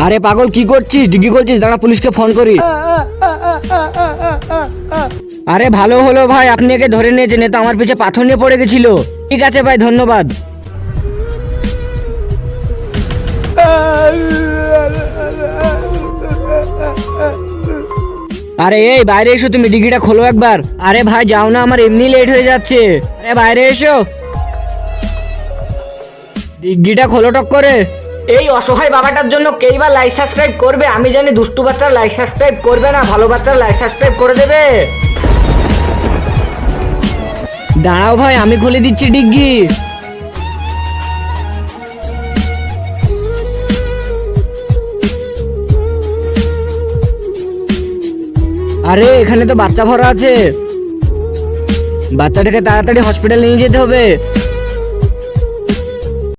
আরে পাগল কি করছিস? ডিগ্রি করছিস? দাঁড়া পুলিশকে ফোন করি। আরে ভালো হলো ভাই, আপনি একে ধরে নিয়েছেন, এ তো আমার পিছে পাথর নিয়ে পড়ে গেছিল। ঠিক আছে ভাই, ধন্যবাদ। আরে এই বাইরে এসো, তুমি ডিগ্রিটা খোলো একবার। আরে ভাই যাও না, আমার এমনি লেট হয়ে যাচ্ছে। আরে বাইরে এসো, ডিগ্রিটা খোলো টক করে। এই অসহায় বাবাটার জন্য কেই বা লাইক সাবস্ক্রাইব করবে? আমি জানি দুষ্টু বাচ্চারা লাইক সাবস্ক্রাইব করবে না, ভালো বাচ্চারা লাইক সাবস্ক্রাইব করে দেবে। দাঁড়াও ভাই, আমি খুলে দিচ্ছি ডিগ্রি। আরে এখানে তো বাচ্চা ভরা আছে, বাচ্চাটাকে তাড়াতাড়ি হসপিটালে নিয়ে যেতে হবে।